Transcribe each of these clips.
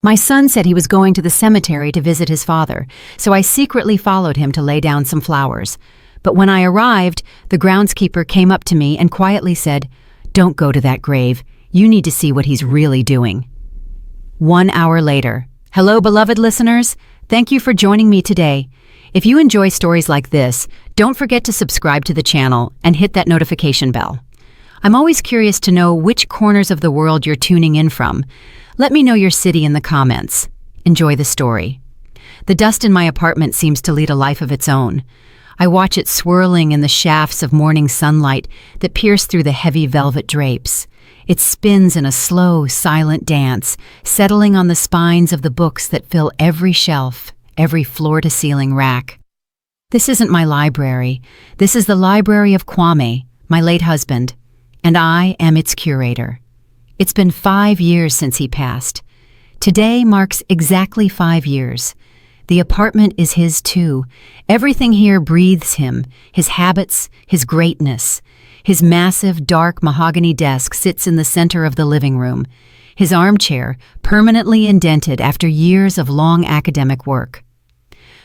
My son said he was going to the cemetery to visit his father, so I secretly followed him to lay down some flowers. But when I arrived, the groundskeeper came up to me and quietly said, "Don't go to that grave. You need to see what he's really doing." 1 hour later. Hello, beloved listeners. Thank you for joining me today. If you enjoy stories like this, don't forget to subscribe to the channel and hit that notification bell. I'm always curious to know which corners of the world you're tuning in from. Let me know your city in the comments. Enjoy the story. The dust in my apartment seems to lead a life of its own. I watch it swirling in the shafts of morning sunlight that pierce through the heavy velvet drapes. It spins in a slow, silent dance, settling on the spines of the books that fill every shelf, every floor-to-ceiling rack. This isn't my library. This is the library of Kwame, my late husband, and I am its curator. It's been 5 years since he passed. Today marks exactly 5 years. The apartment is his too. Everything here breathes him, his habits, his greatness. His massive, dark mahogany desk sits in the center of the living room, his armchair permanently indented after years of long academic work.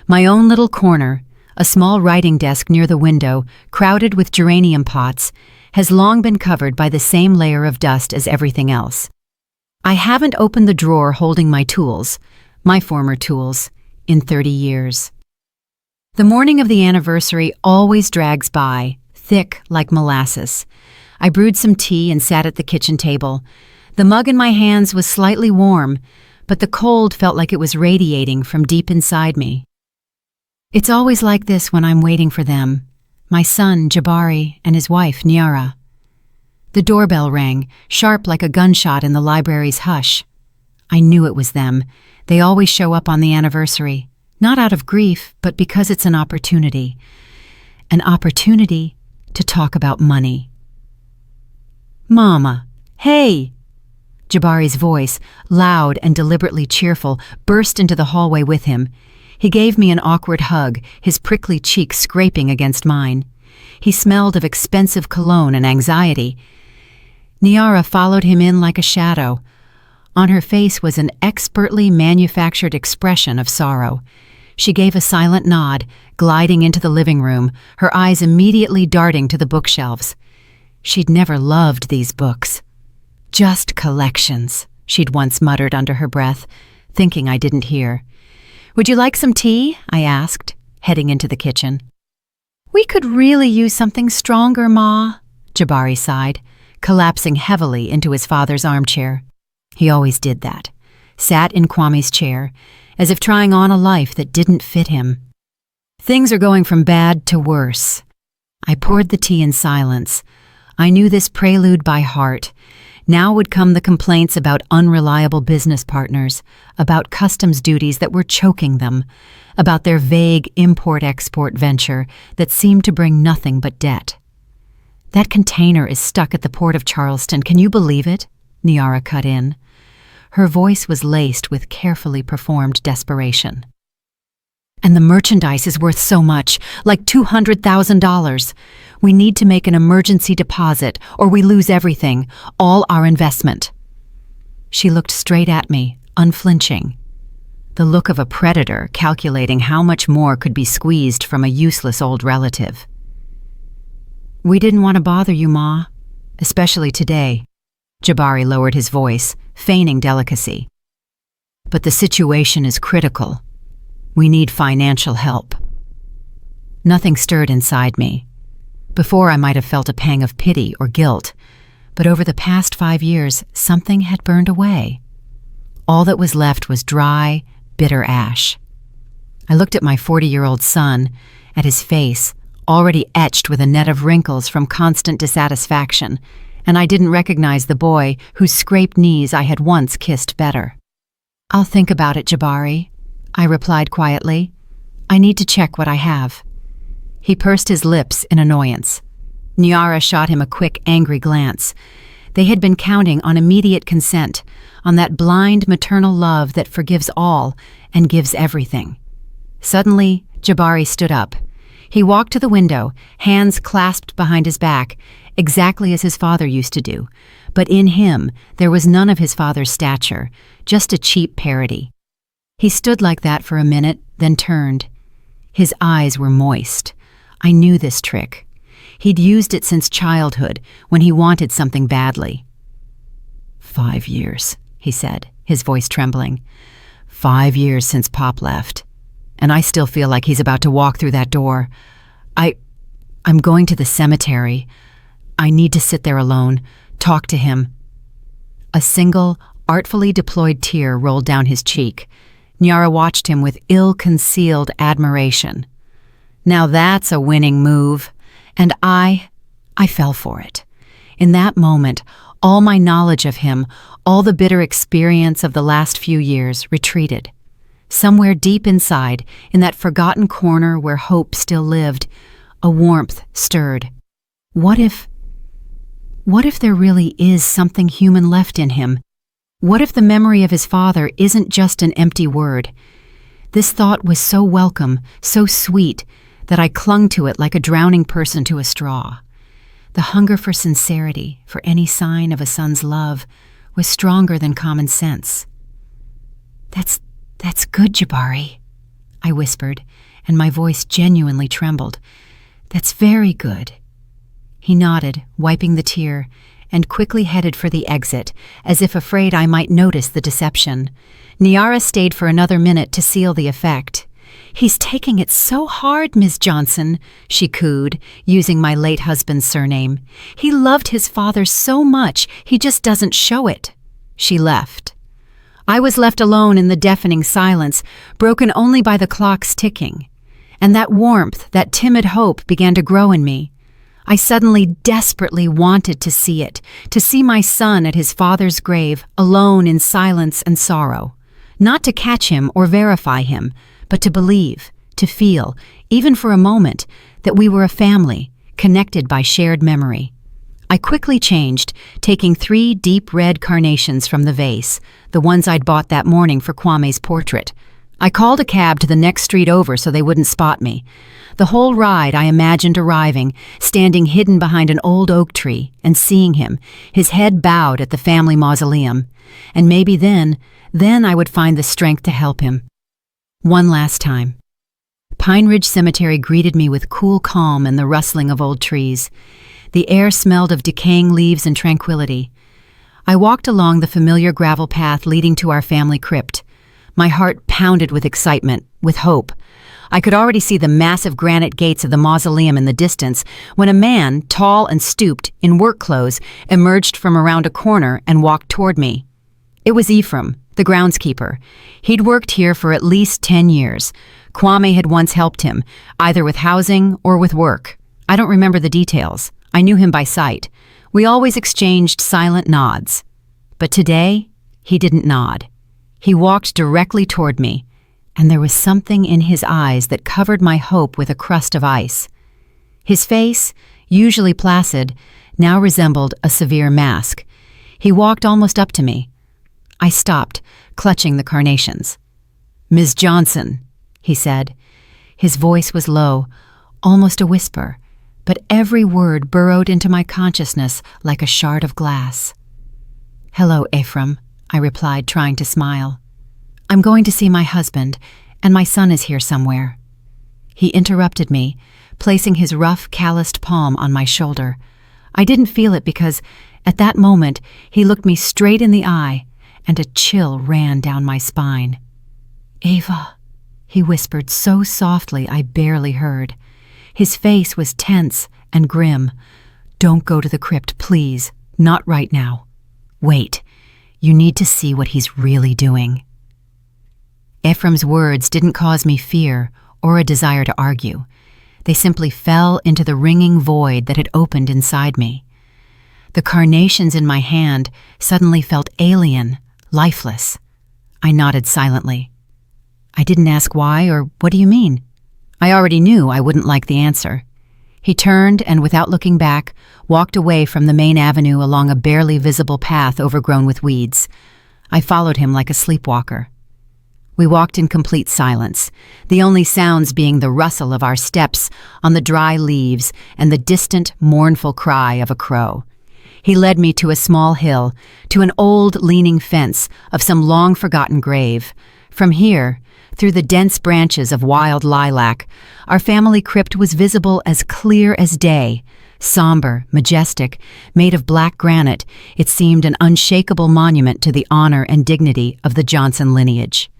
My own little corner, a small writing desk near the window, crowded with geranium pots, has long been covered by the same layer of dust as everything else. I haven't opened the drawer holding my tools, my former tools, in 30 years. The morning of the anniversary always drags by, thick like molasses. I brewed some tea and sat at the kitchen table. The mug in my hands was slightly warm, but the cold felt like it was radiating from deep inside me. It's always like this when I'm waiting for them, my son, Jabari, and his wife, Niara. The doorbell rang, sharp like a gunshot in the library's hush. I knew it was them. They always show up on the anniversary, not out of grief, but because it's an opportunity. An opportunity to talk about money. "Mama, hey!" Jabari's voice, loud and deliberately cheerful, burst into the hallway with him. He gave me an awkward hug, his prickly cheek scraping against mine. He smelled of expensive cologne and anxiety. Niara followed him in like a shadow. On her face was an expertly manufactured expression of sorrow. She gave a silent nod, gliding into the living room, her eyes immediately darting to the bookshelves. She'd never loved these books. "Just collections," she'd once muttered under her breath, thinking I didn't hear. "Would you like some tea?" I asked, heading into the kitchen. "We could really use something stronger, Ma," Jabari sighed, collapsing heavily into his father's armchair. He always did that, sat in Kwame's chair, as if trying on a life that didn't fit him. Things are going from bad to worse. I poured the tea in silence. I knew this prelude by heart. Now would come the complaints about unreliable business partners, about customs duties that were choking them, about their vague import-export venture that seemed to bring nothing but debt. "That container is stuck at the port of Charleston, can you believe it?" Niara cut in. Her voice was laced with carefully performed desperation. "And the merchandise is worth so much, like $200,000. We need to make an emergency deposit, or we lose everything, all our investment." She looked straight at me, unflinching. The look of a predator calculating how much more could be squeezed from a useless old relative. "We didn't want to bother you, Ma, especially today." Jabari lowered his voice, feigning delicacy. "But the situation is critical. We need financial help." Nothing stirred inside me. Before I might have felt a pang of pity or guilt, but over the past 5 years, something had burned away. All that was left was dry, bitter ash. I looked at my 40-year-old son, at his face, already etched with a net of wrinkles from constant dissatisfaction, and I didn't recognize the boy whose scraped knees I had once kissed better. "I'll think about it, Jabari," I replied quietly. "I need to check what I have." He pursed his lips in annoyance. Niara shot him a quick, angry glance. They had been counting on immediate consent, on that blind maternal love that forgives all and gives everything. Suddenly, Jabari stood up. He walked to the window, hands clasped behind his back, exactly as his father used to do, but in him there was none of his father's stature, just a cheap parody. He stood like that for a minute, then turned. His eyes were moist. I knew this trick. He'd used it since childhood, when he wanted something badly. 5 years, he said, his voice trembling. 5 years since Pop left. And I still feel like he's about to walk through that door. I'm going to the cemetery. I need to sit there alone, talk to him. A single, artfully deployed tear rolled down his cheek. Nyara watched him with ill-concealed admiration. Now that's a winning move. And I fell for it. In that moment, all my knowledge of him, all the bitter experience of the last few years retreated. Somewhere deep inside, in that forgotten corner where hope still lived, a warmth stirred. What if there really is something human left in him? What if the memory of his father isn't just an empty word? This thought was so welcome, so sweet, that I clung to it like a drowning person to a straw. The hunger for sincerity, for any sign of a son's love, was stronger than common sense. That's good, Jabari, I whispered, and my voice genuinely trembled. That's very good. He nodded, wiping the tear, and quickly headed for the exit, as if afraid I might notice the deception. Nyara stayed for another minute to seal the effect. He's taking it so hard, Ms. Johnson, she cooed, using my late husband's surname. He loved his father so much, he just doesn't show it. She left. I was left alone in the deafening silence, broken only by the clock's ticking. And that warmth, that timid hope began to grow in me. I suddenly desperately wanted to see it, to see my son at his father's grave, alone in silence and sorrow. Not to catch him or verify him, but to believe, to feel, even for a moment, that we were a family, connected by shared memory. I quickly changed, taking 3 deep red carnations from the vase, the ones I'd bought that morning for Kwame's portrait. I called a cab to the next street over so they wouldn't spot me. The whole ride I imagined arriving, standing hidden behind an old oak tree, and seeing him, his head bowed at the family mausoleum. And maybe then I would find the strength to help him. One last time. Pine Ridge Cemetery greeted me with cool calm and the rustling of old trees. The air smelled of decaying leaves and tranquility. I walked along the familiar gravel path leading to our family crypt. My heart pounded with excitement, with hope. I could already see the massive granite gates of the mausoleum in the distance when a man, tall and stooped, in work clothes, emerged from around a corner and walked toward me. It was Ephraim, the groundskeeper. He'd worked here for at least 10 years. Kwame had once helped him, either with housing or with work. I don't remember the details. I knew him by sight. We always exchanged silent nods. But today, he didn't nod. He walked directly toward me, and there was something in his eyes that covered my hope with a crust of ice. His face, usually placid, now resembled a severe mask. He walked almost up to me. I stopped, clutching the carnations. "Ms. Johnson," he said. His voice was low, almost a whisper, but every word burrowed into my consciousness like a shard of glass. "Hello, Ephraim," I replied, trying to smile. "I'm going to see my husband, and my son is here somewhere." He interrupted me, placing his rough, calloused palm on my shoulder. I didn't feel it because, at that moment, he looked me straight in the eye, and a chill ran down my spine. "Ava," he whispered so softly I barely heard. His face was tense and grim. "Don't go to the crypt, please. Not right now. Wait. You need to see what he's really doing." Ephraim's words didn't cause me fear or a desire to argue. They simply fell into the ringing void that had opened inside me. The carnations in my hand suddenly felt alien, lifeless. I nodded silently. I didn't ask why or what do you mean? I already knew I wouldn't like the answer. He turned and, without looking back, walked away from the main avenue along a barely visible path overgrown with weeds. I followed him like a sleepwalker. We walked in complete silence, the only sounds being the rustle of our steps on the dry leaves and the distant, mournful cry of a crow. He led me to a small hill, to an old, leaning fence of some long-forgotten grave. From here, through the dense branches of wild lilac, our family crypt was visible as clear as day. Somber, majestic, made of black granite, it seemed an unshakable monument to the honor and dignity of the Johnson lineage.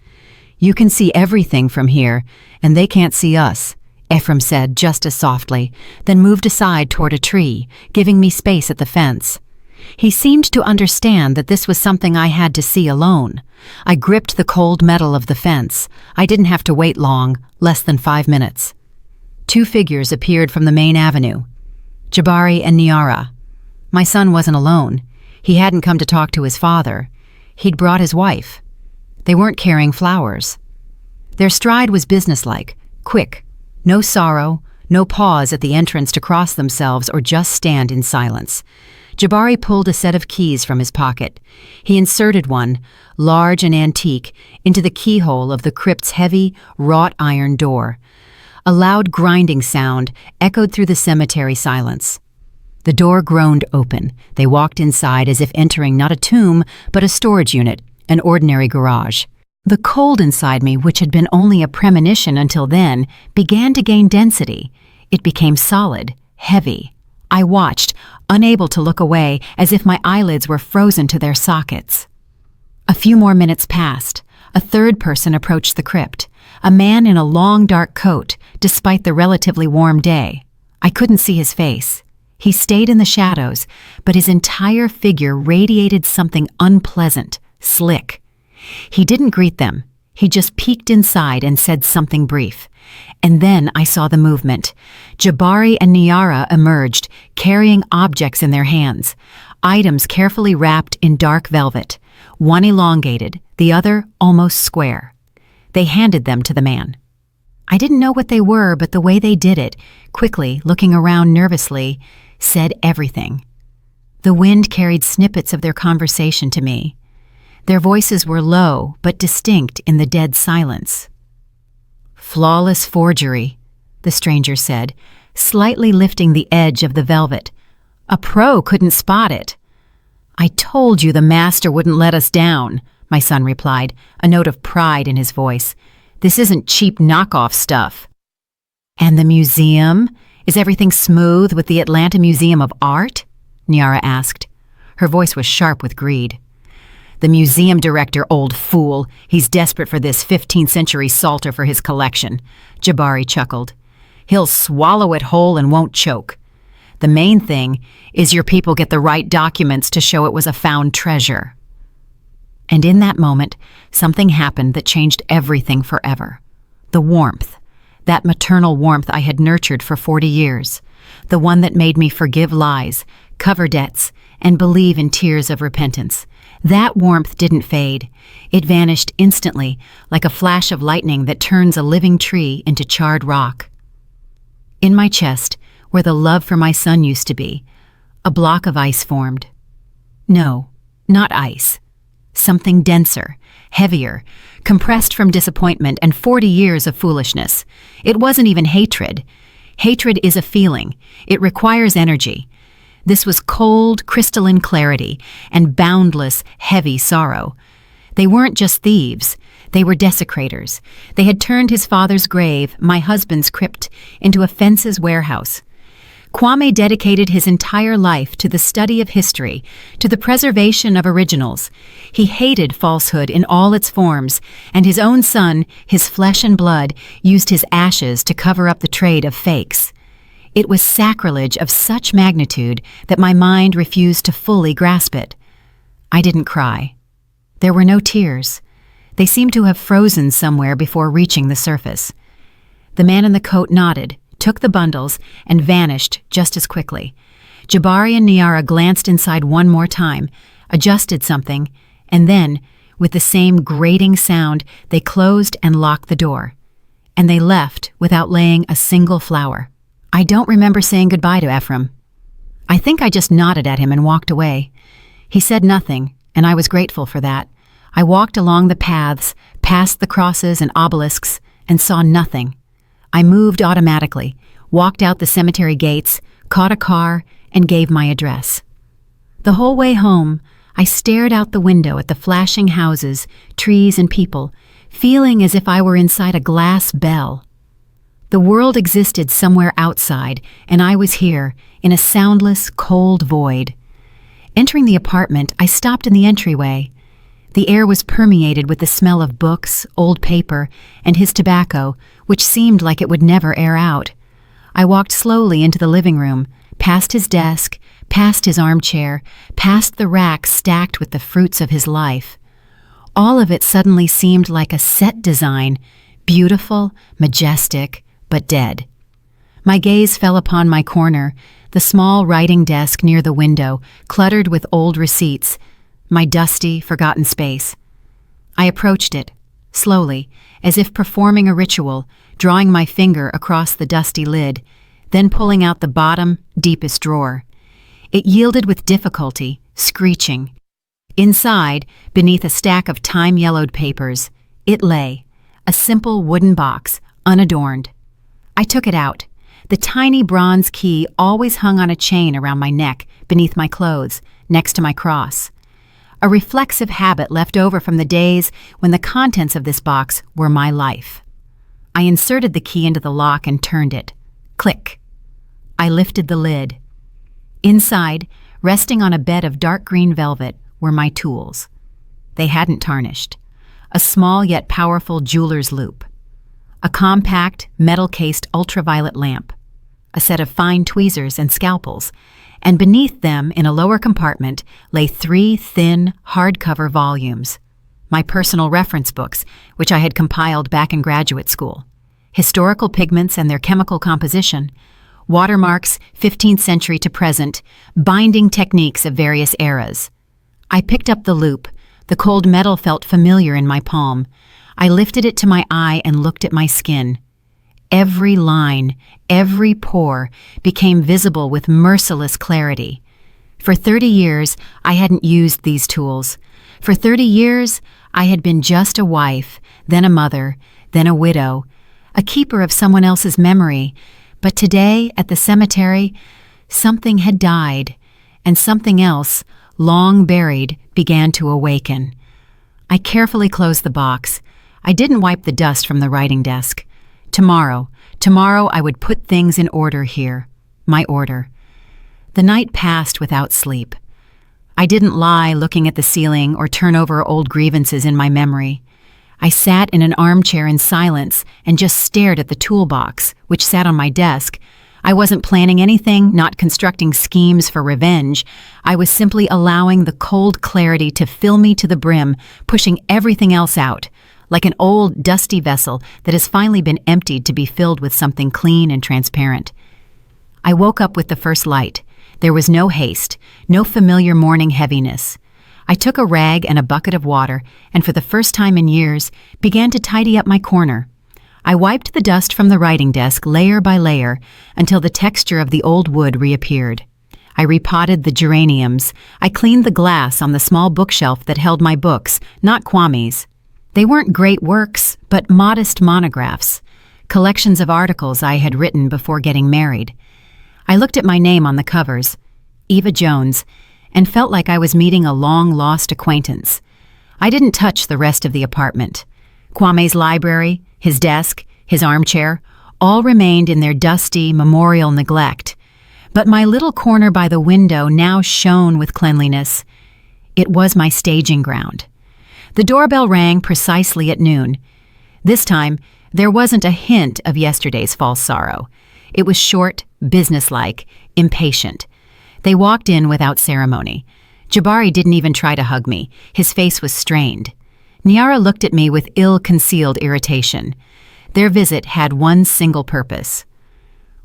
"You can see everything from here, and they can't see us," Ephraim said just as softly, then moved aside toward a tree, giving me space at the fence. He seemed to understand that this was something I had to see alone. I gripped the cold metal of the fence. I didn't have to wait long, less than 5 minutes. 2 figures appeared from the main avenue. Jabari and Niara. My son wasn't alone. He hadn't come to talk to his father. He'd brought his wife. They weren't carrying flowers. Their stride was businesslike, quick. No sorrow, no pause at the entrance to cross themselves or just stand in silence. Jabari pulled a set of keys from his pocket. He inserted one, large and antique, into the keyhole of the crypt's heavy, wrought iron door. A loud grinding sound echoed through the cemetery silence. The door groaned open. They walked inside as if entering not a tomb, but a storage unit, an ordinary garage. The cold inside me, which had been only a premonition until then, began to gain density. It became solid, heavy. I watched, unable to look away, as if my eyelids were frozen to their sockets. A few more minutes passed. A third person approached the crypt, a man in a long dark coat, despite the relatively warm day. I couldn't see his face. He stayed in the shadows, but his entire figure radiated something unpleasant, slick. He didn't greet them. He just peeked inside and said something brief. And then I saw the movement. Jabari and Niara emerged, carrying objects in their hands, items carefully wrapped in dark velvet, one elongated, the other almost square. They handed them to the man. I didn't know what they were, but the way they did it, quickly, looking around nervously, said everything. The wind carried snippets of their conversation to me. Their voices were low but distinct in the dead silence. "Flawless forgery," the stranger said, slightly lifting the edge of the velvet. "A pro couldn't spot it." "I told you the master wouldn't let us down," my son replied, a note of pride in his voice. "This isn't cheap knockoff stuff." "And the museum? Is everything smooth with the Atlanta Museum of Art?" Niara asked. Her voice was sharp with greed. "The museum director, old fool. He's desperate for this 15th century Psalter for his collection," Jabari chuckled. "He'll swallow it whole and won't choke. The main thing is your people get the right documents to show it was a found treasure." And in that moment, something happened that changed everything forever. The warmth. That maternal warmth I had nurtured for 40 years. The one that made me forgive lies, cover debts, and believe in tears of repentance. That warmth didn't fade. It vanished instantly, like a flash of lightning that turns a living tree into charred rock. In my chest, where the love for my son used to be, a block of ice formed. No, not ice. Something denser, heavier, compressed from disappointment and 40 years of foolishness. It wasn't even hatred. Hatred is a feeling. It requires energy. This was cold, crystalline clarity and boundless, heavy sorrow. They weren't just thieves. They were desecrators. They had turned his father's grave, my husband's crypt, into a fence's warehouse. Kwame dedicated his entire life to the study of history, to the preservation of originals. He hated falsehood in all its forms, and his own son, his flesh and blood, used his ashes to cover up the trade of fakes. It was sacrilege of such magnitude that my mind refused to fully grasp it. I didn't cry. There were no tears. They seemed to have frozen somewhere before reaching the surface. The man in the coat nodded, took the bundles, and vanished just as quickly. Jabari and Niara glanced inside one more time, adjusted something, and then, with the same grating sound, they closed and locked the door. And they left without laying a single flower. I don't remember saying goodbye to Ephraim. I think I just nodded at him and walked away. He said nothing, and I was grateful for that. I walked along the paths, past the crosses and obelisks, and saw nothing. I moved automatically, walked out the cemetery gates, caught a car, and gave my address. The whole way home, I stared out the window at the flashing houses, trees, and people, feeling as if I were inside a glass bell. The world existed somewhere outside, and I was here, in a soundless, cold void. Entering the apartment, I stopped in the entryway. The air was permeated with the smell of books, old paper, and his tobacco, which seemed like it would never air out. I walked slowly into the living room, past his desk, past his armchair, past the rack stacked with the fruits of his life. All of it suddenly seemed like a set design, beautiful, majestic, but dead. My gaze fell upon my corner, the small writing desk near the window, cluttered with old receipts, my dusty, forgotten space. I approached it, slowly, as if performing a ritual, drawing my finger across the dusty lid, then pulling out the bottom, deepest drawer. It yielded with difficulty, screeching. Inside, beneath a stack of time-yellowed papers, it lay, a simple wooden box, unadorned. I took it out. The tiny bronze key always hung on a chain around my neck, beneath my clothes, next to my cross. A reflexive habit left over from the days when the contents of this box were my life. I inserted the key into the lock and turned it. Click. I lifted the lid. Inside, resting on a bed of dark green velvet, were my tools. They hadn't tarnished. A small yet powerful jeweler's loupe. A compact, metal-cased ultraviolet lamp. A set of fine tweezers and scalpels, and beneath them, in a lower compartment, lay 3 thin, hardcover volumes. My personal reference books, which I had compiled back in graduate school. Historical pigments and their chemical composition, watermarks 15th century to present, binding techniques of various eras. I picked up the loupe. The cold metal felt familiar in my palm. I lifted it to my eye and looked at my skin. Every line, every pore became visible with merciless clarity. For 30 years, I hadn't used these tools. For 30 years, I had been just a wife, then a mother, then a widow, a keeper of someone else's memory. But today, at the cemetery, something had died, and something else, long buried, began to awaken. I carefully closed the box. I didn't wipe the dust from the writing desk. Tomorrow I would put things in order here. My order. The night passed without sleep. I didn't lie looking at the ceiling or turn over old grievances in my memory. I sat in an armchair in silence and just stared at the toolbox, which sat on my desk. I wasn't planning anything, not constructing schemes for revenge. I was simply allowing the cold clarity to fill me to the brim, pushing everything else out, like an old, dusty vessel that has finally been emptied to be filled with something clean and transparent. I woke up with the first light. There was no haste, no familiar morning heaviness. I took a rag and a bucket of water, and for the first time in years, began to tidy up my corner. I wiped the dust from the writing desk layer by layer until the texture of the old wood reappeared. I repotted the geraniums. I cleaned the glass on the small bookshelf that held my books, not Kwame's. They weren't great works, but modest monographs, collections of articles I had written before getting married. I looked at my name on the covers, Eva Jones, and felt like I was meeting a long-lost acquaintance. I didn't touch the rest of the apartment. Kwame's library, his desk, his armchair, all remained in their dusty, memorial neglect. But my little corner by the window now shone with cleanliness. It was my staging ground. The doorbell rang precisely at noon. This time, there wasn't a hint of yesterday's false sorrow. It was short, businesslike, impatient. They walked in without ceremony. Jabari didn't even try to hug me. His face was strained. Niara looked at me with ill-concealed irritation. Their visit had one single purpose.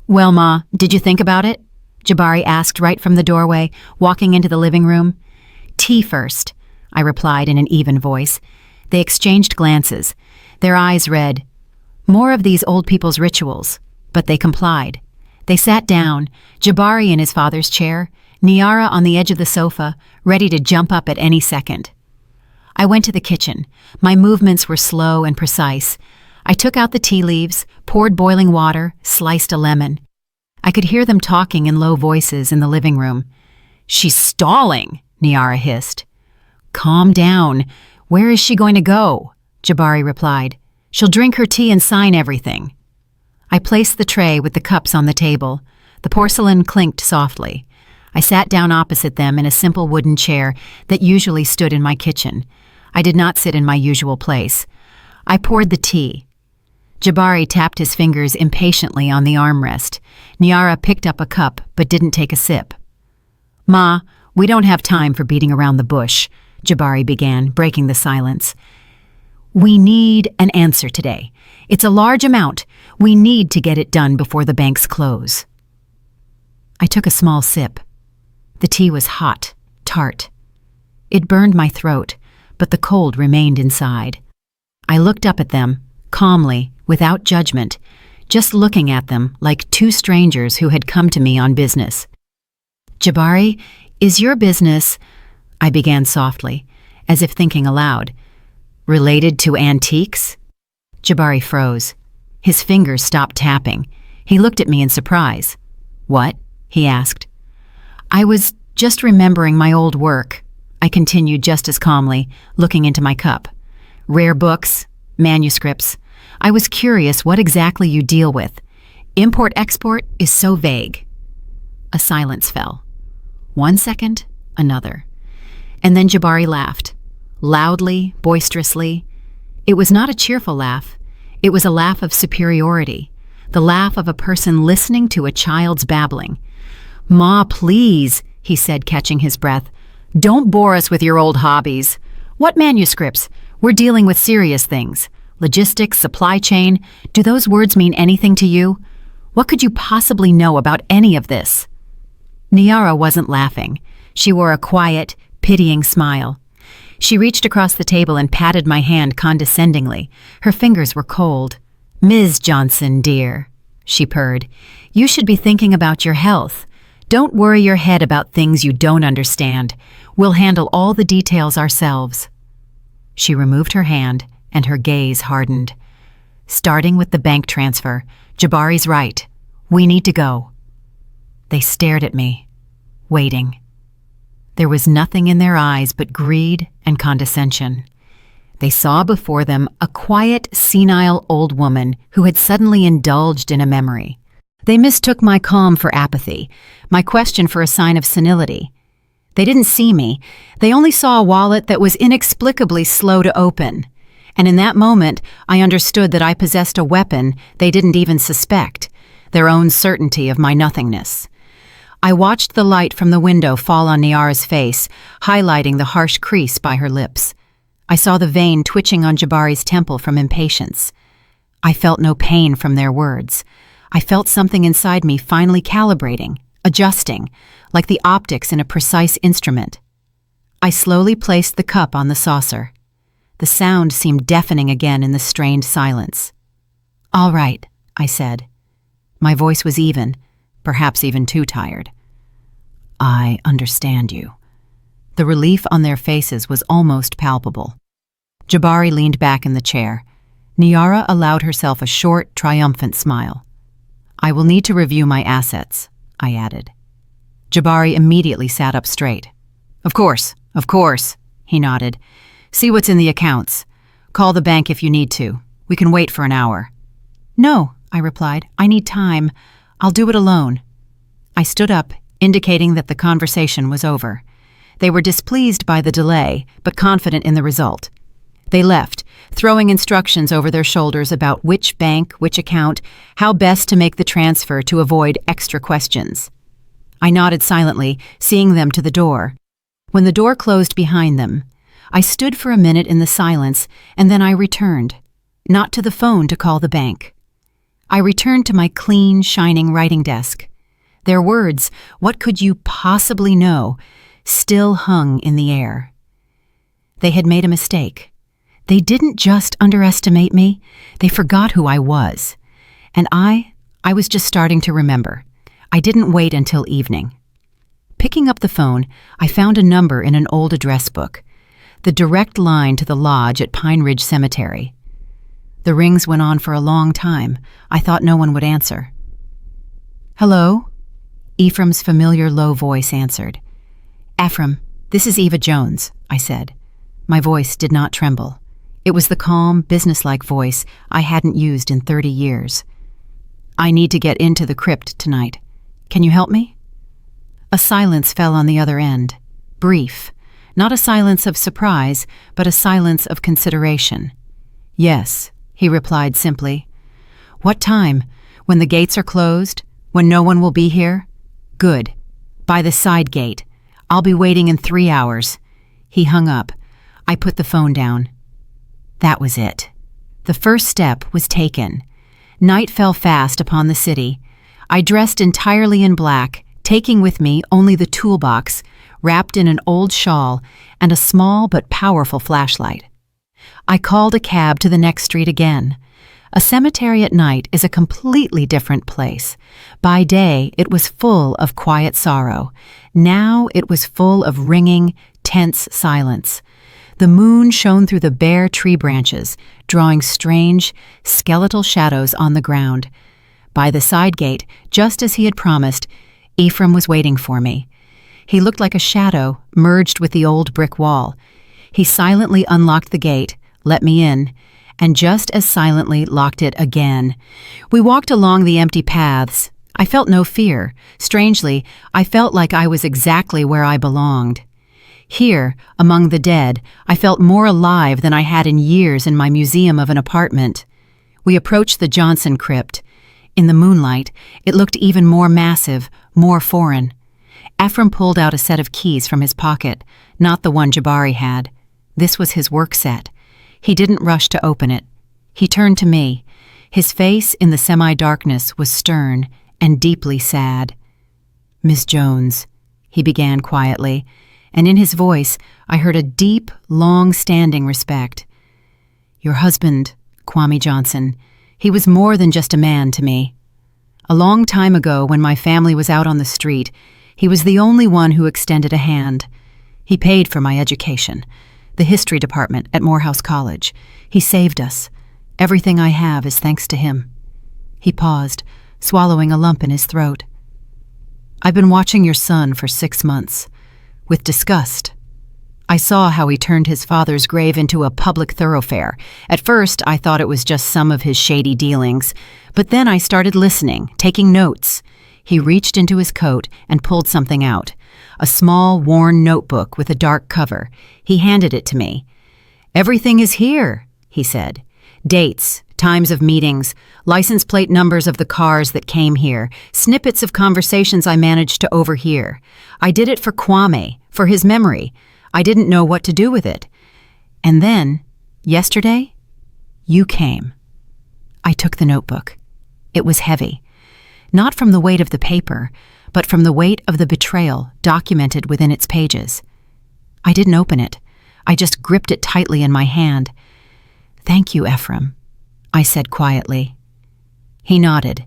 "Well, Ma, did you think about it?" Jabari asked right from the doorway, walking into the living room. "Tea first," I replied in an even voice. They exchanged glances. Their eyes read, "More of these old people's rituals," but they complied. They sat down, Jabari in his father's chair, Niara on the edge of the sofa, ready to jump up at any second. I went to the kitchen. My movements were slow and precise. I took out the tea leaves, poured boiling water, sliced a lemon. I could hear them talking in low voices in the living room. She's stalling, Niara hissed. Calm down. Where is she going to go? Jabari replied. She'll drink her tea and sign everything. I placed the tray with the cups on the table. The porcelain clinked softly. I sat down opposite them in a simple wooden chair that usually stood in my kitchen. I did not sit in my usual place. I poured the tea. Jabari tapped his fingers impatiently on the armrest. Niara picked up a cup but didn't take a sip. Ma, we don't have time for beating around the bush, Jabari began, breaking the silence. We need an answer today. It's a large amount. We need to get it done before the banks close. I took a small sip. The tea was hot, tart. It burned my throat, but the cold remained inside. I looked up at them, calmly, without judgment, just looking at them like two strangers who had come to me on business. Jabari, is your business, I began softly, as if thinking aloud, related to antiques? Jabari froze. His fingers stopped tapping. He looked at me in surprise. What? He asked. I was just remembering my old work, I continued just as calmly, looking into my cup. Rare books, manuscripts. I was curious what exactly you deal with. Import-export is so vague. A silence fell. 1 second, another. And then Jabari laughed. Loudly, boisterously. It was not a cheerful laugh. It was a laugh of superiority. The laugh of a person listening to a child's babbling. Ma, please, he said, catching his breath. Don't bore us with your old hobbies. What manuscripts? We're dealing with serious things. Logistics, supply chain. Do those words mean anything to you? What could you possibly know about any of this? Niara wasn't laughing. She wore a quiet, pitying smile. She reached across the table and patted my hand condescendingly. Her fingers were cold. Ms. Johnson, dear, she purred, you should be thinking about your health. Don't worry your head about things you don't understand. We'll handle all the details ourselves. She removed her hand, and her gaze hardened. Starting with the bank transfer, Jabari's right. We need to go. They stared at me, waiting. There was nothing in their eyes but greed and condescension. They saw before them a quiet, senile old woman who had suddenly indulged in a memory. They mistook my calm for apathy, my question for a sign of senility. They didn't see me. They only saw a wallet that was inexplicably slow to open. And in that moment, I understood that I possessed a weapon they didn't even suspect, their own certainty of my nothingness. I watched the light from the window fall on Niara's face, highlighting the harsh crease by her lips. I saw the vein twitching on Jabari's temple from impatience. I felt no pain from their words. I felt something inside me finally calibrating, adjusting, like the optics in a precise instrument. I slowly placed the cup on the saucer. The sound seemed deafening again in the strained silence. All right, I said. My voice was even, perhaps even too tired. I understand you. The relief on their faces was almost palpable. Jabari leaned back in the chair. Niara allowed herself a short, triumphant smile. I will need to review my assets, I added. Jabari immediately sat up straight. Of course, he nodded. See what's in the accounts. Call the bank if you need to. We can wait for an hour. No, I replied. I need time. I'll do it alone. I stood up, indicating that the conversation was over. They were displeased by the delay, but confident in the result. They left, throwing instructions over their shoulders about which bank, which account, how best to make the transfer to avoid extra questions. I nodded silently, seeing them to the door. When the door closed behind them, I stood for a minute in the silence, and then I returned, not to the phone to call the bank. I returned to my clean, shining writing desk. Their words, "What could you possibly know?" still hung in the air. They had made a mistake. They didn't just underestimate me, they forgot who I was. And I was just starting to remember. I didn't wait until evening. Picking up the phone, I found a number in an old address book, the direct line to the lodge at Pine Ridge Cemetery. The rings went on for a long time. I thought no one would answer. Hello? Ephraim's familiar low voice answered. "Ephraim, this is Eva Jones," I said. My voice did not tremble. It was the calm, businesslike voice I hadn't used in 30 years. "I need to get into the crypt tonight. Can you help me?" A silence fell on the other end. Brief. Not a silence of surprise, but a silence of consideration. "Yes," he replied simply. "What time? When the gates are closed? When no one will be here?" "Good. By the side gate. I'll be waiting in 3 hours." He hung up. I put the phone down. That was it. The first step was taken. Night fell fast upon the city. I dressed entirely in black, taking with me only the toolbox, wrapped in an old shawl, and a small but powerful flashlight. I called a cab to the next street again. A cemetery at night is a completely different place. By day, it was full of quiet sorrow. Now it was full of ringing, tense silence. The moon shone through the bare tree branches, drawing strange, skeletal shadows on the ground. By the side gate, just as he had promised, Ephraim was waiting for me. He looked like a shadow merged with the old brick wall. He silently unlocked the gate, let me in, and just as silently locked it again. We walked along the empty paths. I felt no fear. Strangely, I felt like I was exactly where I belonged. Here, among the dead, I felt more alive than I had in years in my museum of an apartment. We approached the Johnson crypt. In the moonlight, it looked even more massive, more foreign. Ephraim pulled out a set of keys from his pocket, not the one Jabari had. This was his work set. He didn't rush to open it. He turned to me. His face in the semi-darkness was stern and deeply sad. "Miss Jones," he began quietly, and in his voice I heard a deep, long-standing respect. "Your husband, Kwame Johnson, he was more than just a man to me. A long time ago, when my family was out on the street, he was the only one who extended a hand. He paid for my education, the history department at Morehouse College. He saved us. Everything I have is thanks to him." He paused, swallowing a lump in his throat. "I've been watching your son for 6 months, with disgust. I saw how he turned his father's grave into a public thoroughfare. At first, I thought it was just some of his shady dealings, but then I started listening, taking notes." He reached into his coat and pulled something out, a small, worn notebook with a dark cover. He handed it to me. "Everything is here," he said. "Dates, times of meetings, license plate numbers of the cars that came here, snippets of conversations I managed to overhear. I did it for Kwame, for his memory. I didn't know what to do with it. And then, yesterday, you came." I took the notebook. It was heavy. Not from the weight of the paper, but from the weight of the betrayal documented within its pages. I didn't open it. I just gripped it tightly in my hand. "Thank you, Ephraim," I said quietly. He nodded,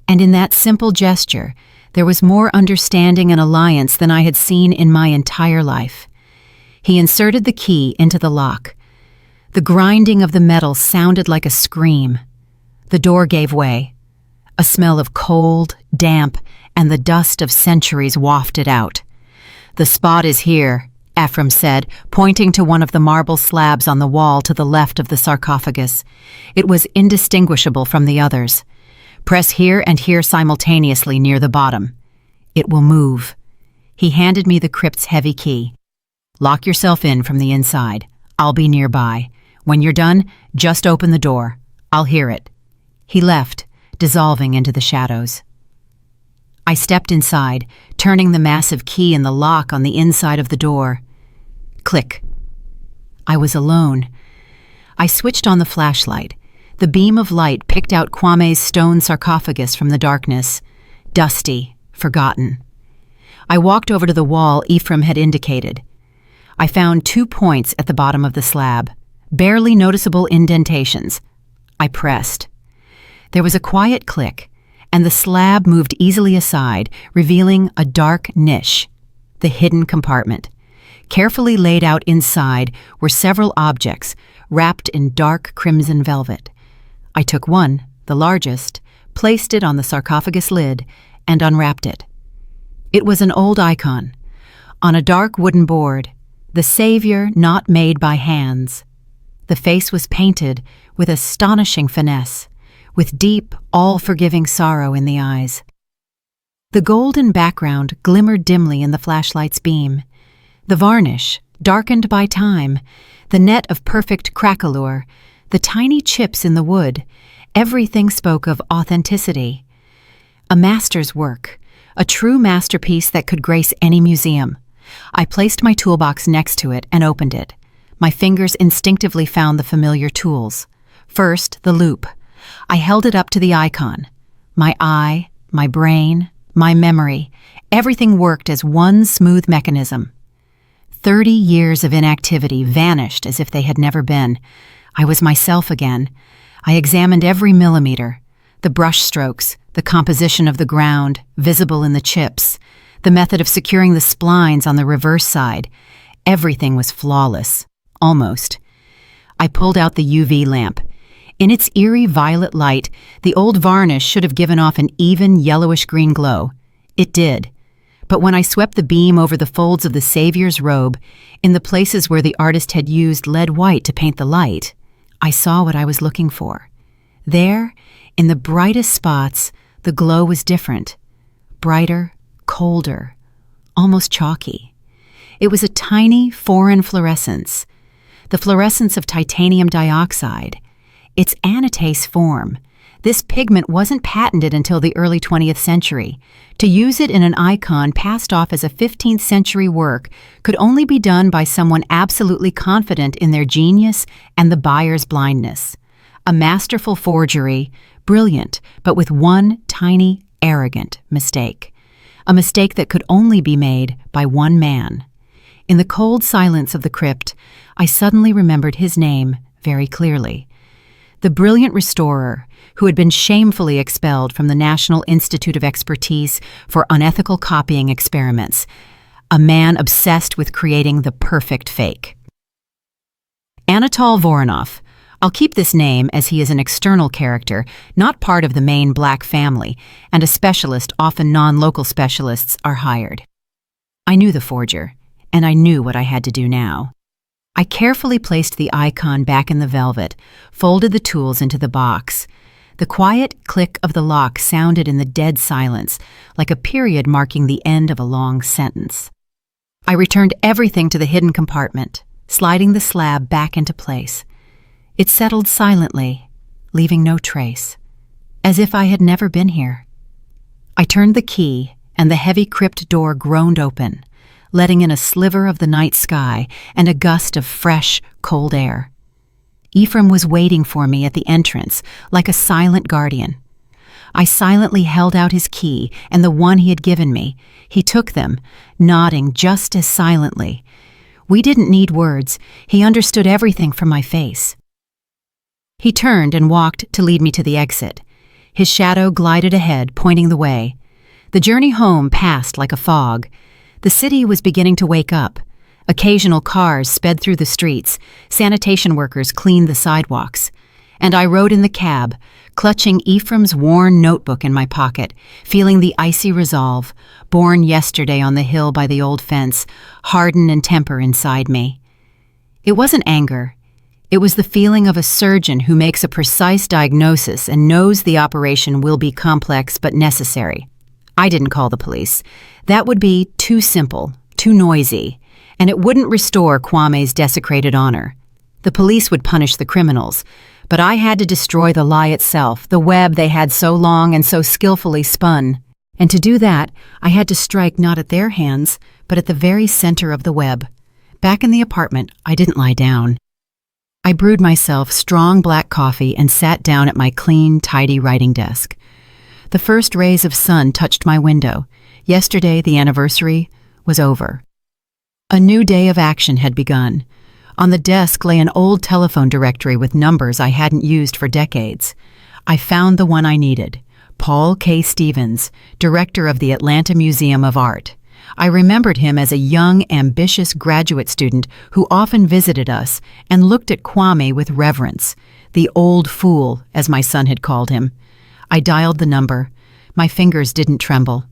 and in that simple gesture, there was more understanding and alliance than I had seen in my entire life. He inserted the key into the lock. The grinding of the metal sounded like a scream. The door gave way. A smell of cold, damp, and the dust of centuries wafted out. "The spot is here," Ephraim said, pointing to one of the marble slabs on the wall to the left of the sarcophagus. It was indistinguishable from the others. "Press here and here simultaneously near the bottom. It will move." He handed me the crypt's heavy key. "Lock yourself in from the inside. I'll be nearby. When you're done, just open the door. I'll hear it." He left, dissolving into the shadows. I stepped inside, turning the massive key in the lock on the inside of the door. Click. I was alone. I switched on the flashlight. The beam of light picked out Kwame's stone sarcophagus from the darkness, dusty, forgotten. I walked over to the wall Ephraim had indicated. I found 2 points at the bottom of the slab, barely noticeable indentations. I pressed. There was a quiet click, and the slab moved easily aside, revealing a dark niche, the hidden compartment. Carefully laid out inside were several objects, wrapped in dark crimson velvet. I took one, the largest, placed it on the sarcophagus lid, and unwrapped it. It was an old icon. On a dark wooden board, the Savior not made by hands. The face was painted with astonishing finesse, with deep, all-forgiving sorrow in the eyes. The golden background glimmered dimly in the flashlight's beam. The varnish, darkened by time, the net of perfect craquelure, the tiny chips in the wood, everything spoke of authenticity. A master's work, a true masterpiece that could grace any museum. I placed my toolbox next to it and opened it. My fingers instinctively found the familiar tools. First, the loop. I held it up to the icon. My eye, my brain, my memory, everything worked as one smooth mechanism. 30 years of inactivity vanished as if they had never been. I was myself again. I examined every millimeter, the brush strokes, the composition of the ground, visible in the chips, the method of securing the splines on the reverse side. Everything was flawless, almost. I pulled out the UV lamp. In its eerie violet light, the old varnish should have given off an even yellowish-green glow. It did. But when I swept the beam over the folds of the Savior's robe, in the places where the artist had used lead white to paint the light, I saw what I was looking for. There, in the brightest spots, the glow was different. Brighter, colder, almost chalky. It was a tiny, foreign fluorescence, the fluorescence of titanium dioxide. Its anatase form. This pigment wasn't patented until the early 20th century. To use it in an icon passed off as a 15th century work could only be done by someone absolutely confident in their genius and the buyer's blindness. A masterful forgery, brilliant, but with one tiny, arrogant mistake. A mistake that could only be made by one man. In the cold silence of the crypt, I suddenly remembered his name very clearly. The brilliant restorer who had been shamefully expelled from the National Institute of Expertise for unethical copying experiments, a man obsessed with creating the perfect fake. Anatol Voronov. I'll keep this name as he is an external character, not part of the main black family, and a specialist, often non-local specialists, are hired. I knew the forger, and I knew what I had to do now. I carefully placed the icon back in the velvet, folded the tools into the box. The quiet click of the lock sounded in the dead silence, like a period marking the end of a long sentence. I returned everything to the hidden compartment, sliding the slab back into place. It settled silently, leaving no trace, as if I had never been here. I turned the key, and the heavy crypt door groaned open, letting in a sliver of the night sky and a gust of fresh, cold air. Ephraim was waiting for me at the entrance, like a silent guardian. I silently held out his key and the one he had given me. He took them, nodding just as silently. We didn't need words. He understood everything from my face. He turned and walked to lead me to the exit. His shadow glided ahead, pointing the way. The journey home passed like a fog. The city was beginning to wake up. Occasional cars sped through the streets, sanitation workers cleaned the sidewalks, and I rode in the cab, clutching Ephraim's worn notebook in my pocket, feeling the icy resolve, born yesterday on the hill by the old fence, harden and temper inside me. It wasn't anger. It was the feeling of a surgeon who makes a precise diagnosis and knows the operation will be complex but necessary. I didn't call the police. That would be too simple, too noisy, and it wouldn't restore Kwame's desecrated honor. The police would punish the criminals, but I had to destroy the lie itself, the web they had so long and so skillfully spun. And to do that, I had to strike not at their hands, but at the very center of the web. Back in the apartment, I didn't lie down. I brewed myself strong black coffee and sat down at my clean, tidy writing desk. The first rays of sun touched my window. Yesterday, the anniversary was over. A new day of action had begun. On the desk lay an old telephone directory with numbers I hadn't used for decades. I found the one I needed, Paul K. Stevens, director of the Atlanta Museum of Art. I remembered him as a young, ambitious graduate student who often visited us and looked at Kwame with reverence, the old fool, as my son had called him. I dialed the number. My fingers didn't tremble.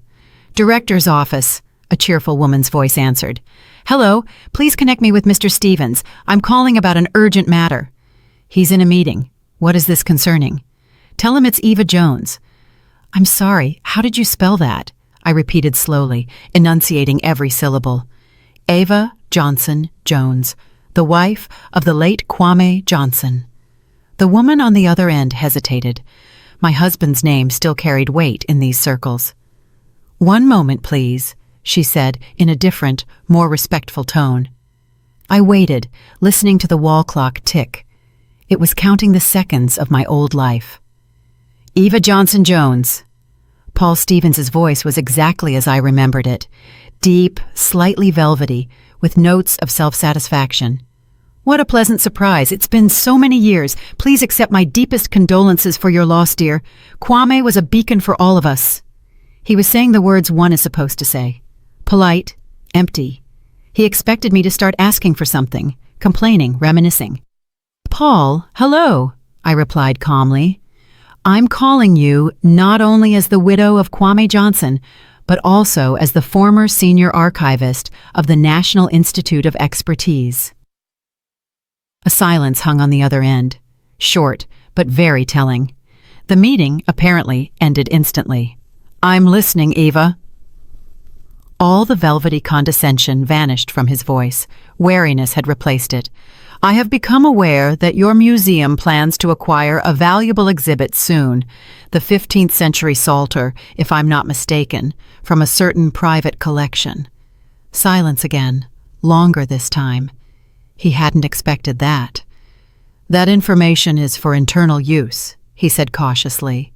Director's office. a cheerful woman's voice answered. "Hello, please connect me with Mr. Stevens. I'm calling about an urgent matter." "He's in a meeting. What is this concerning?" "Tell him it's Eva Jones." "I'm sorry, how did you spell that?" I repeated slowly, enunciating every syllable. "Eva Johnson Jones, the wife of the late Kwame Johnson." The woman on the other end hesitated. My husband's name still carried weight in these circles. "One moment, please," she said in a different, more respectful tone. I waited, listening to the wall clock tick. It was counting the seconds of my old life. "Eva Johnson Jones." Paul Stevens's voice was exactly as I remembered it, deep, slightly velvety, with notes of self-satisfaction. "What a pleasant surprise. It's been so many years. Please accept my deepest condolences for your loss, dear. Kwame was a beacon for all of us." He was saying the words one is supposed to say. Polite, empty. He expected me to start asking for something, complaining, reminiscing. "Paul, hello," I replied calmly. "I'm calling you not only as the widow of Kwame Johnson, but also as the former senior archivist of the National Institute of Expertise." A silence hung on the other end, short but very telling. The meeting, apparently, ended instantly. "I'm listening, Eva." All the velvety condescension vanished from his voice. Wariness had replaced it. "I have become aware that your museum plans to acquire a valuable exhibit soon, the 15th century Psalter, if I'm not mistaken, from a certain private collection." Silence again, longer this time. He hadn't expected that. "That information is for internal use," he said cautiously.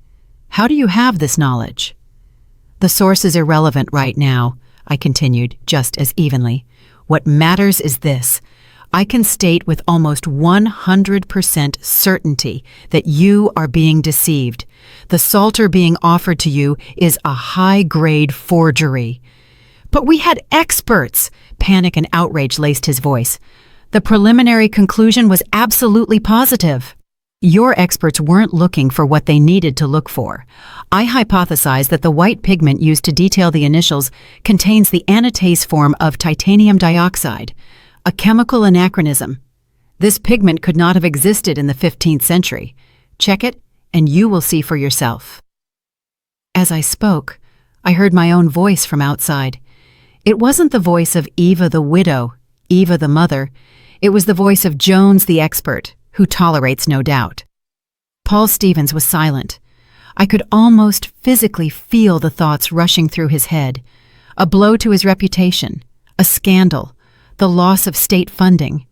"How do you have this knowledge?" "The source is irrelevant right now," I continued, just as evenly. "What matters is this. I can state with almost 100% certainty that you are being deceived. The Psalter being offered to you is a high-grade forgery." "But we had experts!" Panic and outrage laced his voice. "The preliminary conclusion was absolutely positive." "Your experts weren't looking for what they needed to look for. I hypothesized that the white pigment used to detail the initials contains the anatase form of titanium dioxide, a chemical anachronism. This pigment could not have existed in the 15th century. Check it, and you will see for yourself." As I spoke, I heard my own voice from outside. It wasn't the voice of Eva the widow, Eva the mother. It was the voice of Jones the expert, who tolerates no doubt. Paul Stevens was silent. I could almost physically feel the thoughts rushing through his head. A blow to his reputation, a scandal, the loss of state funding.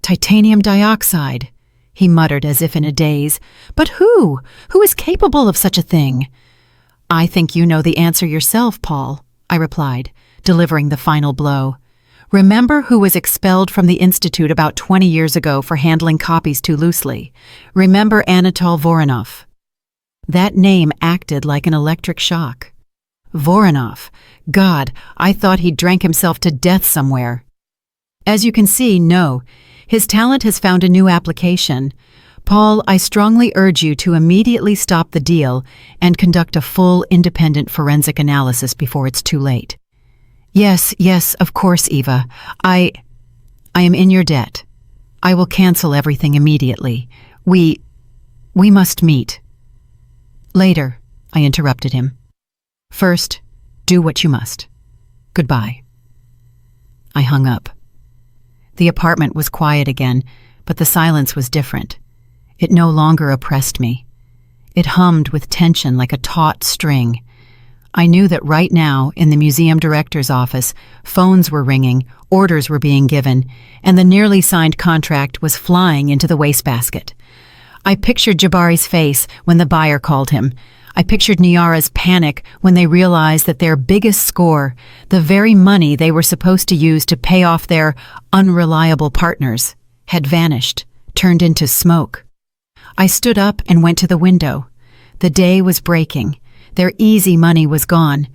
"Titanium dioxide," he muttered as if in a daze. "But who? Who is capable of such a thing?" "I think you know the answer yourself, Paul," I replied, delivering the final blow. "Remember who was expelled from the Institute about 20 years ago for handling copies too loosely. Remember Anatol Voronov." That name acted like an electric shock. Voronov. God, I thought he'd drank himself to death somewhere. As you can see, no. His talent has found a new application. Paul, I strongly urge you to immediately stop the deal and conduct a full, independent forensic analysis before it's too late. Yes, of course, Eva. I am in your debt. I will cancel everything immediately. We must meet. Later, I interrupted him. First, do what you must. Goodbye. I hung up. The apartment was quiet again, but the silence was different. It no longer oppressed me. It hummed with tension like a taut string. I knew that right now, in the museum director's office, phones were ringing, orders were being given, and the nearly signed contract was flying into the wastebasket. I pictured Jabari's face when the buyer called him. I pictured Niara's panic when they realized that their biggest score, the very money they were supposed to use to pay off their unreliable partners, had vanished, turned into smoke. I stood up and went to the window. The day was breaking. Their easy money was gone.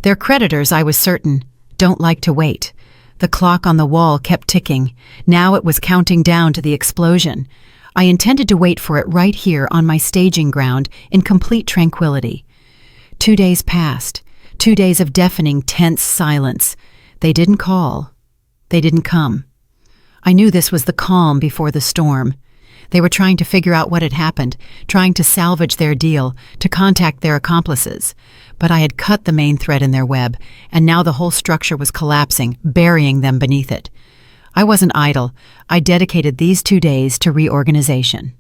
Their creditors, I was certain, don't like to wait. The clock on the wall kept ticking. Now it was counting down to the explosion. I intended to wait for it right here on my staging ground in complete tranquility. 2 days passed. 2 days of deafening, tense silence. They didn't call. They didn't come. I knew this was the calm before the storm. They were trying to figure out what had happened, trying to salvage their deal, to contact their accomplices. But I had cut the main thread in their web, and now the whole structure was collapsing, burying them beneath it. I wasn't idle. I dedicated these 2 days to reorganization.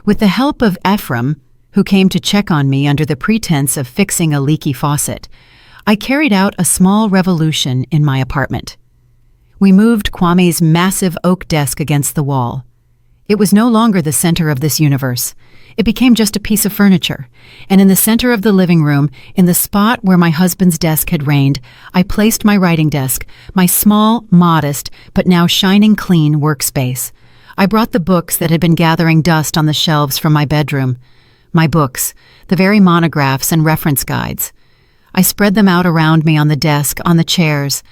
With the help of Ephraim, who came to check on me under the pretense of fixing a leaky faucet, I carried out a small revolution in my apartment. We moved Kwame's massive oak desk against the wall. It was no longer the center of this universe. It became just a piece of furniture, and in the center of the living room, in the spot where my husband's desk had reigned, I placed my writing desk, my small, modest, but now shining clean workspace. I brought the books that had been gathering dust on the shelves from my bedroom. My books, the very monographs and reference guides. I spread them out around me on the desk, on the chairs.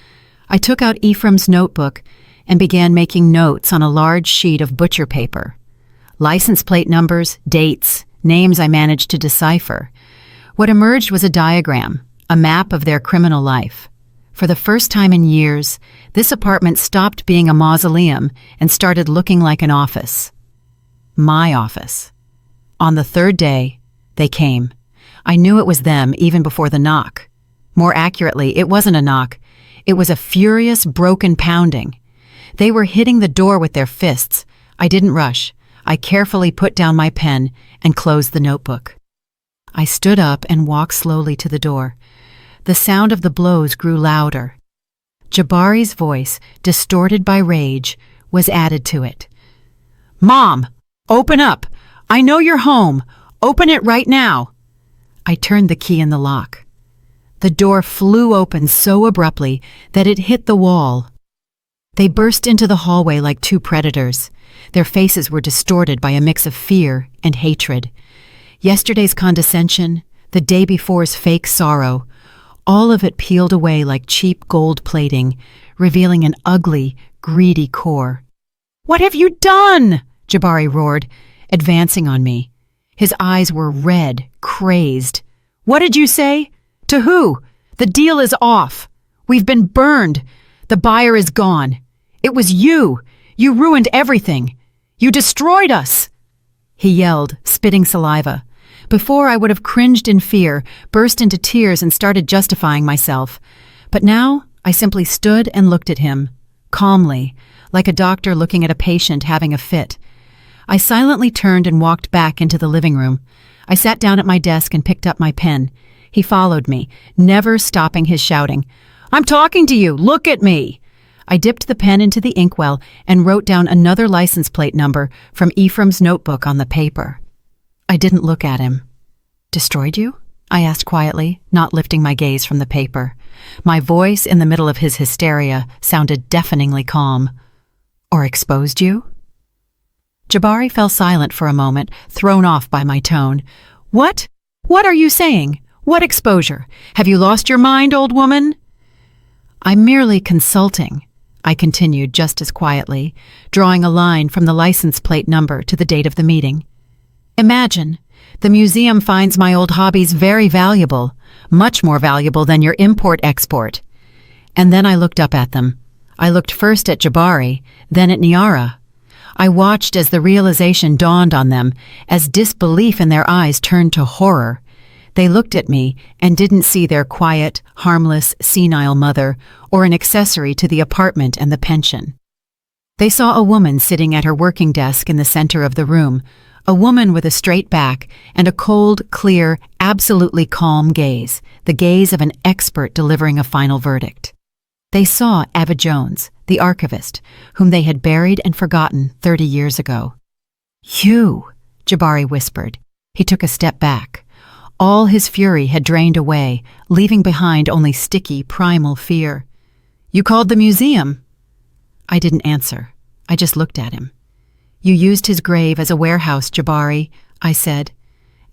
I took out Ephraim's notebook and began making notes on a large sheet of butcher paper. License plate numbers, dates, names I managed to decipher. What emerged was a diagram, a map of their criminal life. For the first time in years, this apartment stopped being a mausoleum and started looking like an office. My office. On the 3rd day, they came. I knew it was them even before the knock. More accurately, it wasn't a knock. It was a furious, broken pounding. They were hitting the door with their fists. I didn't rush. I carefully put down my pen and closed the notebook. I stood up and walked slowly to the door. The sound of the blows grew louder. Jabari's voice, distorted by rage, was added to it. "Mom, open up! I know you're home! Open it right now!" I turned the key in the lock. The door flew open so abruptly that it hit the wall. They burst into the hallway like 2 predators. Their faces were distorted by a mix of fear and hatred. Yesterday's condescension, the day before's fake sorrow, all of it peeled away like cheap gold plating, revealing an ugly, greedy core. "What have you done?" Jabari roared, advancing on me. His eyes were red, crazed. "What did you say? To who? The deal is off. We've been burned. The buyer is gone. It was you. You ruined everything. You destroyed us!" He yelled, spitting saliva. Before, I would have cringed in fear, burst into tears, and started justifying myself. But now, I simply stood and looked at him, calmly, like a doctor looking at a patient having a fit. I silently turned and walked back into the living room. I sat down at my desk and picked up my pen. He followed me, never stopping his shouting. "I'm talking to you! Look at me!" I dipped the pen into the inkwell and wrote down another license plate number from Ephraim's notebook on the paper. I didn't look at him. "Destroyed you?" I asked quietly, not lifting my gaze from the paper. My voice, in the middle of his hysteria, sounded deafeningly calm. "Or exposed you?" Jabari fell silent for a moment, thrown off by my tone. "What? What are you saying? What exposure? Have you lost your mind, old woman?" "I'm merely consulting," I continued just as quietly, drawing a line from the license plate number to the date of the meeting. "Imagine, the museum finds my old hobbies very valuable, much more valuable than your import-export." And then I looked up at them. I looked first at Jabari, then at Niara. I watched as the realization dawned on them, as disbelief in their eyes turned to horror. They looked at me and didn't see their quiet, harmless, senile mother or an accessory to the apartment and the pension. They saw a woman sitting at her working desk in the center of the room, a woman with a straight back and a cold, clear, absolutely calm gaze, the gaze of an expert delivering a final verdict. They saw Ava Jones, the archivist, whom they had buried and forgotten 30 years ago. "You," Jabari whispered. He took a step back. All his fury had drained away, leaving behind only sticky, primal fear. "You called the museum?" I didn't answer. I just looked at him. "You used his grave as a warehouse, Jabari," I said,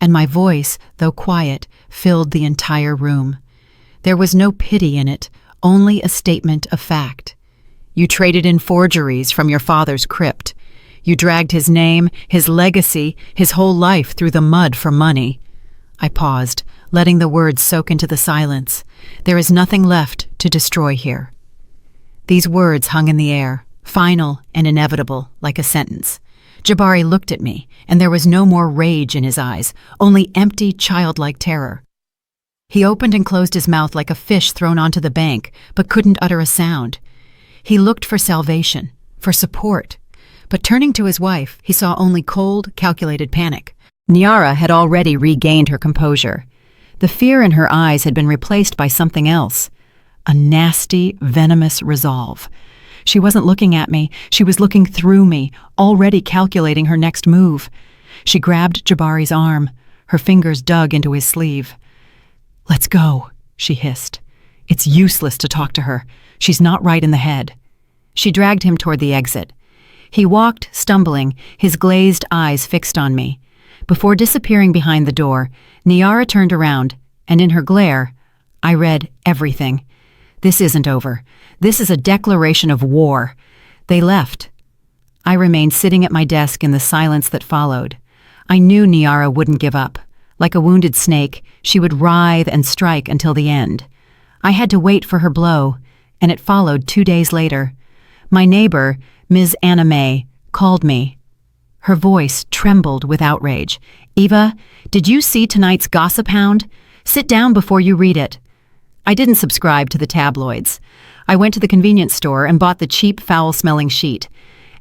and my voice, though quiet, filled the entire room. There was no pity in it, only a statement of fact. "You traded in forgeries from your father's crypt. You dragged his name, his legacy, his whole life through the mud for money." I paused, letting the words soak into the silence. There is nothing left to destroy here. These words hung in the air, final and inevitable, like a sentence. Jabari looked at me, and there was no more rage in his eyes, only empty, childlike terror. He opened and closed his mouth like a fish thrown onto the bank, but couldn't utter a sound. He looked for salvation, for support, but turning to his wife, he saw only cold, calculated panic. Niara had already regained her composure. The fear in her eyes had been replaced by something else, a nasty, venomous resolve. She wasn't looking at me, she was looking through me, already calculating her next move. She grabbed Jabari's arm, her fingers dug into his sleeve. "Let's go," she hissed. "It's useless to talk to her. She's not right in the head." She dragged him toward the exit. He walked, stumbling, his glazed eyes fixed on me. Before disappearing behind the door, Niara turned around, and in her glare, I read everything. This isn't over. This is a declaration of war. They left. I remained sitting at my desk in the silence that followed. I knew Niara wouldn't give up. Like a wounded snake, she would writhe and strike until the end. I had to wait for her blow, and it followed 2 days later. My neighbor, Ms. Anna May, called me. Her voice trembled with outrage. "Eva, did you see tonight's Gossip Hound? Sit down before you read it." I didn't subscribe to the tabloids. I went to the convenience store and bought the cheap, foul-smelling sheet.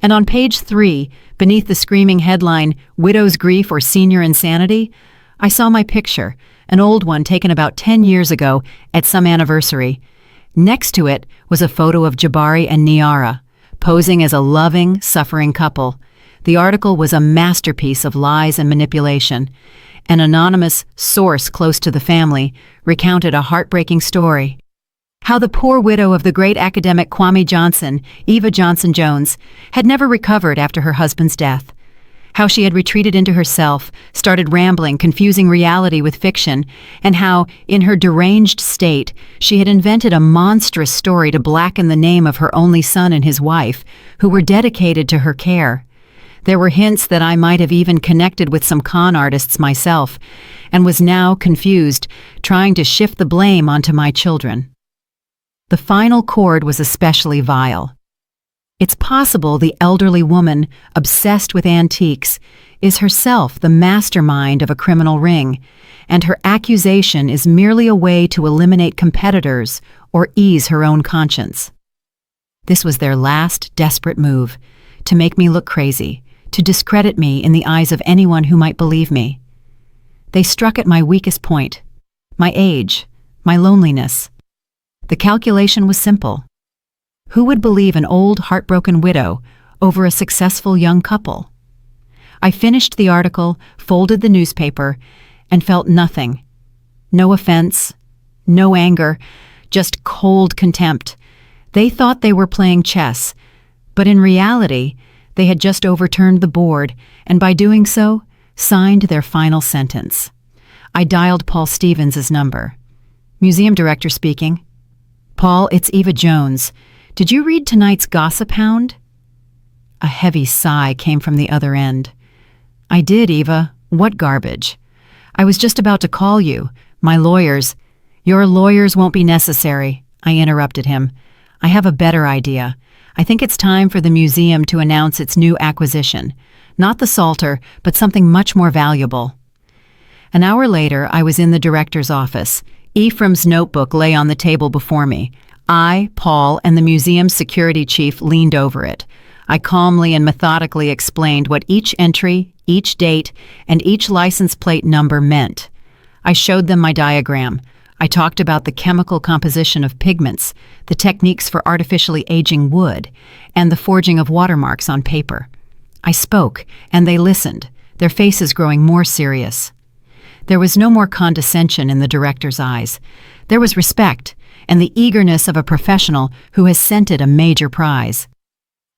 And on page 3, beneath the screaming headline, "Widow's Grief or Senior Insanity," I saw my picture, an old one taken about 10 years ago at some anniversary. Next to it was a photo of Jabari and Niara, posing as a loving, suffering couple. The article was a masterpiece of lies and manipulation. An anonymous source close to the family recounted a heartbreaking story. How the poor widow of the great academic Kwame Johnson, Eva Johnson Jones, had never recovered after her husband's death. How she had retreated into herself, started rambling, confusing reality with fiction, and how, in her deranged state, she had invented a monstrous story to blacken the name of her only son and his wife, who were dedicated to her care. There were hints that I might have even connected with some con artists myself, and was now confused, trying to shift the blame onto my children. The final chord was especially vile. It's possible the elderly woman, obsessed with antiques, is herself the mastermind of a criminal ring, and her accusation is merely a way to eliminate competitors or ease her own conscience. This was their last desperate move, to make me look crazy, to discredit me in the eyes of anyone who might believe me. They struck at my weakest point, my age, my loneliness. The calculation was simple. Who would believe an old, heartbroken widow over a successful young couple? I finished the article, folded the newspaper, and felt nothing. No offense, no anger, just cold contempt. They thought they were playing chess, but in reality, they had just overturned the board, and by doing so, signed their final sentence. I dialed Paul Stevens' number. "Museum director speaking." "Paul, it's Eva Jones. Did you read tonight's Gossip Hound?" A heavy sigh came from the other end. "I did, Eva. What garbage?" "I was just about to call you. My lawyers—" "Your lawyers won't be necessary," I interrupted him. "I have a better idea. I think it's time for the museum to announce its new acquisition. Not the Psalter, but something much more valuable." An hour later, I was in the director's office. Ephraim's notebook lay on the table before me. I, Paul, and the museum's security chief leaned over it. I calmly and methodically explained what each entry, each date, and each license plate number meant. I showed them my diagram. I talked about the chemical composition of pigments, the techniques for artificially aging wood, and the forging of watermarks on paper. I spoke, and they listened, their faces growing more serious. There was no more condescension in the director's eyes. There was respect, and the eagerness of a professional who has scented a major prize.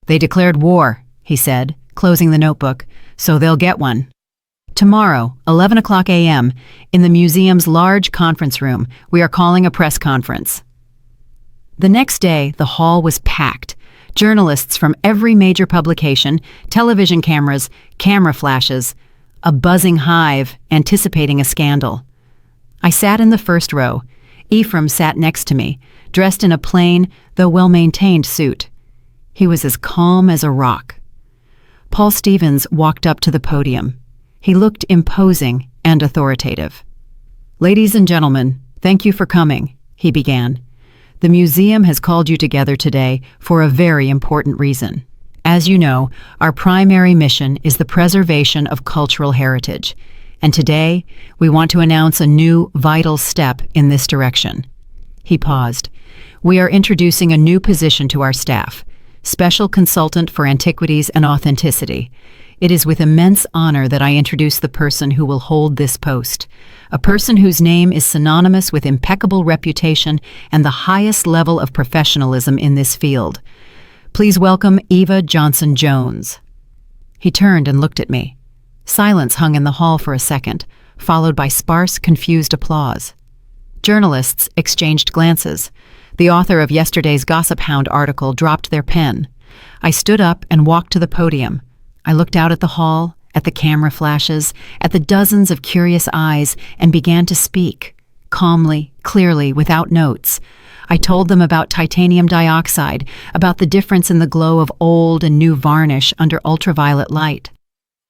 "They declared war," he said, closing the notebook, "so they'll get one. Tomorrow, 11 o'clock a.m., in the museum's large conference room, we are calling a press conference." The next day, the hall was packed. Journalists from every major publication, television cameras, camera flashes, a buzzing hive anticipating a scandal. I sat in the first row. Ephraim sat next to me, dressed in a plain, though well-maintained suit. He was as calm as a rock. Paul Stevens walked up to the podium. He looked imposing and authoritative. "Ladies and gentlemen, thank you for coming," he began. "The museum has called you together today for a very important reason. As you know, our primary mission is the preservation of cultural heritage, and today we want to announce a new, vital step in this direction." He paused. "We are introducing a new position to our staff, Special Consultant for Antiquities and Authenticity. It is with immense honor that I introduce the person who will hold this post, a person whose name is synonymous with impeccable reputation and the highest level of professionalism in this field. Please welcome Eva Johnson-Jones." He turned and looked at me. Silence hung in the hall for a second, followed by sparse, confused applause. Journalists exchanged glances. The author of yesterday's Gossip Hound article dropped their pen. I stood up and walked to the podium. I looked out at the hall, at the camera flashes, at the dozens of curious eyes, and began to speak. Calmly, clearly, without notes. I told them about titanium dioxide, about the difference in the glow of old and new varnish under ultraviolet light.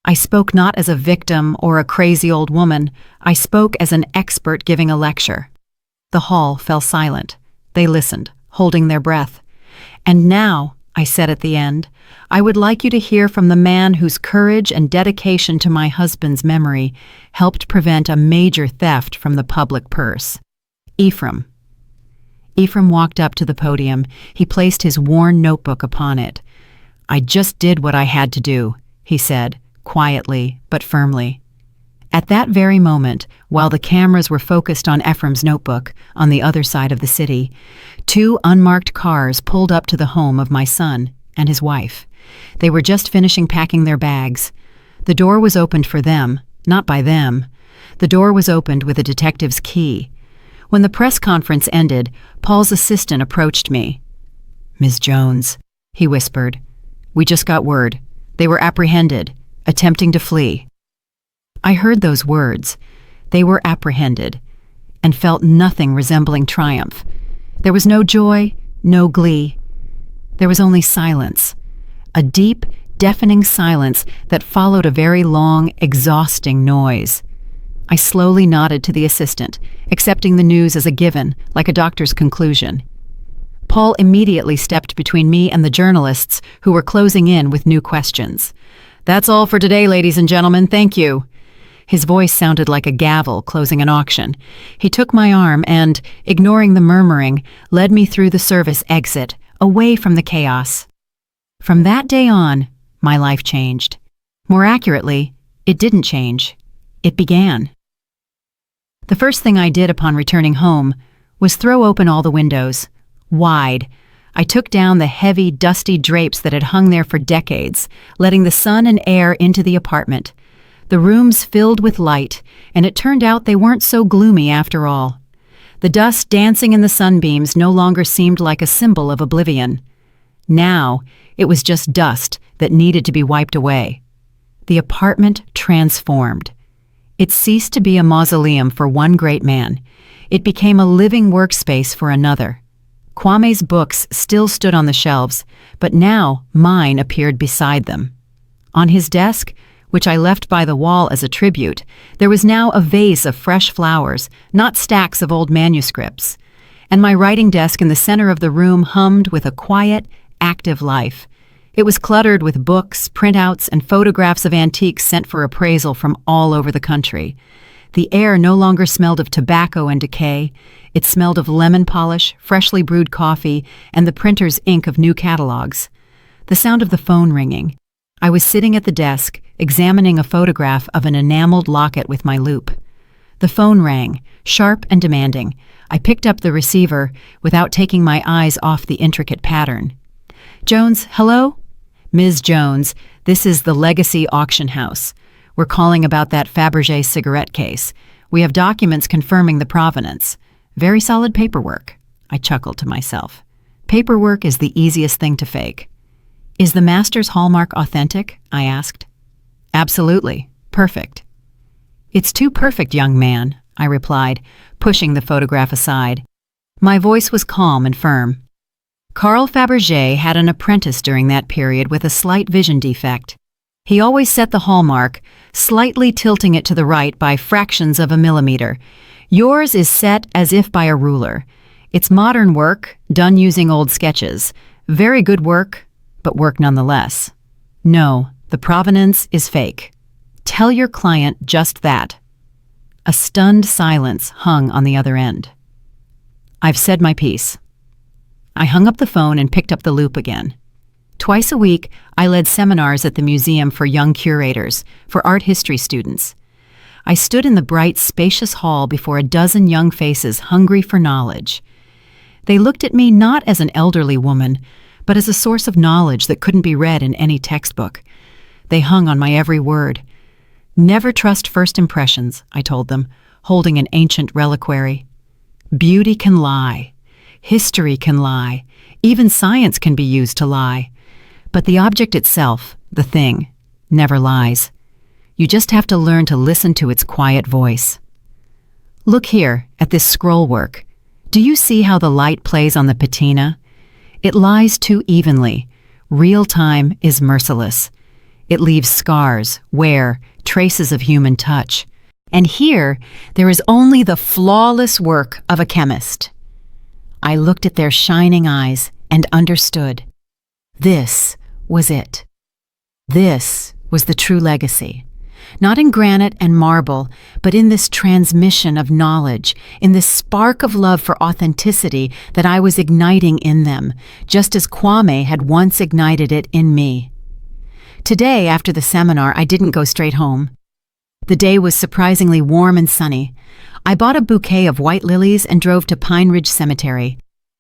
I spoke not as a victim or a crazy old woman. I spoke as an expert giving a lecture. The hall fell silent. They listened, holding their breath. "And now," I said at the end, "I would like you to hear from the man whose courage and dedication to my husband's memory helped prevent a major theft from the public purse. Ephraim." Ephraim walked up to the podium. He placed his worn notebook upon it. "I just did what I had to do," he said, quietly but firmly. At that very moment, while the cameras were focused on Ephraim's notebook on the other side of the city, 2 unmarked cars pulled up to the home of my son and his wife. They were just finishing packing their bags. The door was opened for them, not by them. The door was opened with a detective's key. When the press conference ended, Paul's assistant approached me. "Ms. Jones," he whispered, "we just got word. They were apprehended, attempting to flee." I heard those words. They were apprehended, and felt nothing resembling triumph. There was no joy, no glee. There was only silence. A deep, deafening silence that followed a very long, exhausting noise. I slowly nodded to the assistant, accepting the news as a given, like a doctor's conclusion. Paul immediately stepped between me and the journalists who were closing in with new questions. "That's all for today, ladies and gentlemen. Thank you." His voice sounded like a gavel closing an auction. He took my arm and, ignoring the murmuring, led me through the service exit, away from the chaos. From that day on, my life changed. More accurately, it didn't change. It began. The first thing I did upon returning home was throw open all the windows, wide. I took down the heavy, dusty drapes that had hung there for decades, letting the sun and air into the apartment. The rooms filled with light, and it turned out they weren't so gloomy after all. The dust dancing in the sunbeams no longer seemed like a symbol of oblivion. Now, it was just dust that needed to be wiped away. The apartment transformed. It ceased to be a mausoleum for one great man. It became a living workspace for another. Kwame's books still stood on the shelves, but now mine appeared beside them. On his desk, which I left by the wall as a tribute, there was now a vase of fresh flowers, not stacks of old manuscripts. And my writing desk in the center of the room hummed with a quiet, active life. It was cluttered with books, printouts, and photographs of antiques sent for appraisal from all over the country. The air no longer smelled of tobacco and decay. It smelled of lemon polish, freshly brewed coffee, and the printer's ink of new catalogs. The sound of the phone ringing. I was sitting at the desk, examining a photograph of an enameled locket with my loupe. The phone rang, sharp and demanding. I picked up the receiver without taking my eyes off the intricate pattern. "Jones, hello?" "Ms. Jones, this is the Legacy Auction House. We're calling about that Fabergé cigarette case. We have documents confirming the provenance. Very solid paperwork." I chuckled to myself. Paperwork is the easiest thing to fake. "Is the master's hallmark authentic?" I asked. "Absolutely. Perfect." "It's too perfect, young man," I replied, pushing the photograph aside. My voice was calm and firm. Carl Fabergé had an apprentice during that period with a slight vision defect. He always set the hallmark, slightly tilting it to the right by fractions of a millimeter. Yours is set as if by a ruler. It's modern work, done using old sketches. Very good work, but work nonetheless. No, the provenance is fake. Tell your client just that. A stunned silence hung on the other end. I've said my piece. I hung up the phone and picked up the loop again. Twice a week, I led seminars at the museum for young curators, for art history students. I stood in the bright, spacious hall before a dozen young faces hungry for knowledge. They looked at me not as an elderly woman, but as a source of knowledge that couldn't be read in any textbook. They hung on my every word. Never trust first impressions, I told them, holding an ancient reliquary. Beauty can lie. History can lie. Even science can be used to lie. But the object itself, the thing, never lies. You just have to learn to listen to its quiet voice. Look here at this scroll work. Do you see how the light plays on the patina? It lies too evenly. Real time is merciless. It leaves scars, wear, traces of human touch. And here, there is only the flawless work of a chemist. I looked at their shining eyes and understood. This was it. This was the true legacy. Not in granite and marble, but in this transmission of knowledge, in this spark of love for authenticity that I was igniting in them, just as Kwame had once ignited it in me. Today, after the seminar, I didn't go straight home. The day was surprisingly warm and sunny. I bought a bouquet of white lilies and drove to Pine Ridge Cemetery.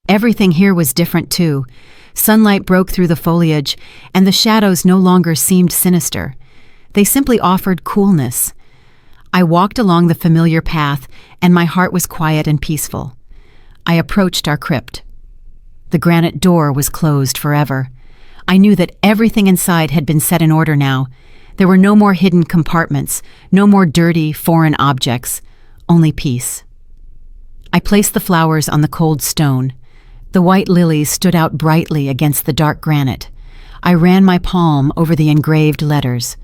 Everything here was different too. Sunlight broke through the foliage, and the shadows no longer seemed sinister. They simply offered coolness. I walked along the familiar path, and my heart was quiet and peaceful. I approached our crypt. The granite door was closed forever. I knew that everything inside had been set in order now. There were no more hidden compartments, no more dirty, foreign objects, only peace. I placed the flowers on the cold stone. The white lilies stood out brightly against the dark granite. I ran my palm over the engraved letters.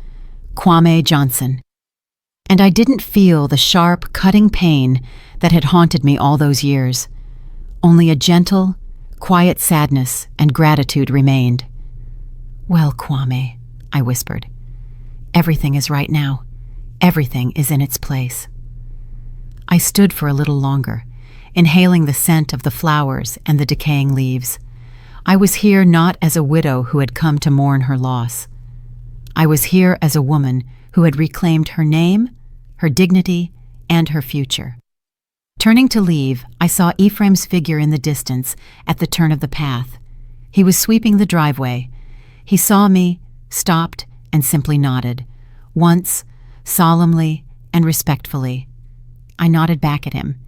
Kwame Johnson. And I didn't feel the sharp, cutting pain that had haunted me all those years. Only a gentle, quiet sadness and gratitude remained. Well, Kwame, I whispered. Everything is right now. Everything is in its place. I stood for a little longer, inhaling the scent of the flowers and the decaying leaves. I was here not as a widow who had come to mourn her loss. I was here as a woman who had reclaimed her name, her dignity, and her future. Turning to leave, I saw Ephraim's figure in the distance at the turn of the path. He was sweeping the driveway. He saw me, stopped, and simply nodded. Once, solemnly and respectfully. I nodded back at him.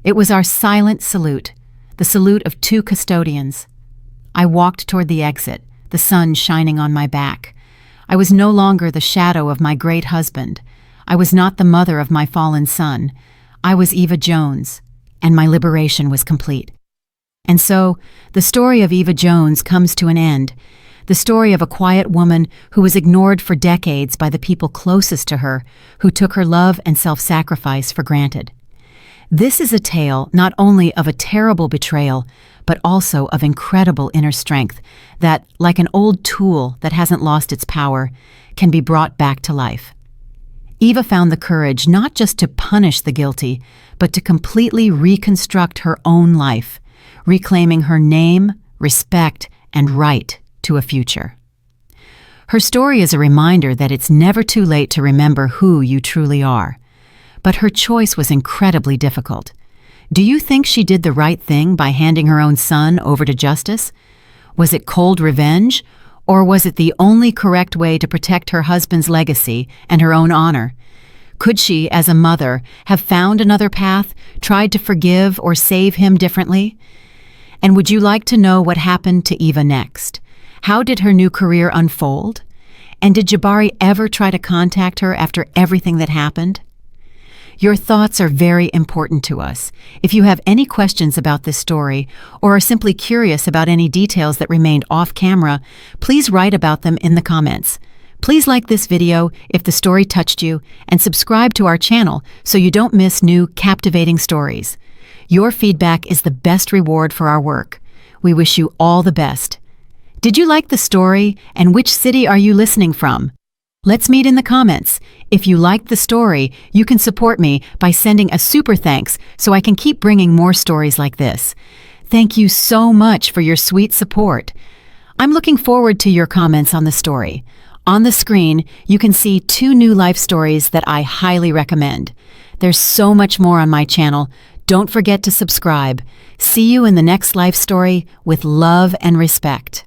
It was our silent salute, the salute of two custodians. I walked toward the exit, the sun shining on my back. I was no longer the shadow of my great husband. I was not the mother of my fallen son. I was Eva Jones, and my liberation was complete. And so, the story of Eva Jones comes to an end. The story of a quiet woman who was ignored for decades by the people closest to her, who took her love and self-sacrifice for granted. This is a tale not only of a terrible betrayal, but also of incredible inner strength that, like an old tool that hasn't lost its power, can be brought back to life. Eva found the courage not just to punish the guilty, but to completely reconstruct her own life, reclaiming her name, respect, and right to a future. Her story is a reminder that it's never too late to remember who you truly are. But her choice was incredibly difficult. Do you think she did the right thing by handing her own son over to justice? Was it cold revenge, or was it the only correct way to protect her husband's legacy and her own honor? Could she, as a mother, have found another path, tried to forgive or save him differently? And would you like to know what happened to Eva next? How did her new career unfold? And did Jabari ever try to contact her after everything that happened? Your thoughts are very important to us. If you have any questions about this story, or are simply curious about any details that remained off camera, please write about them in the comments. Please like this video if the story touched you, and subscribe to our channel so you don't miss new captivating stories. Your feedback is the best reward for our work. We wish you all the best. Did you like the story, and which city are you listening from? Let's meet in the comments. If you liked the story, you can support me by sending a super thanks so I can keep bringing more stories like this. Thank you so much for your sweet support. I'm looking forward to your comments on the story. On the screen, you can see 2 new life stories that I highly recommend. There's so much more on my channel. Don't forget to subscribe. See you in the next life story with love and respect.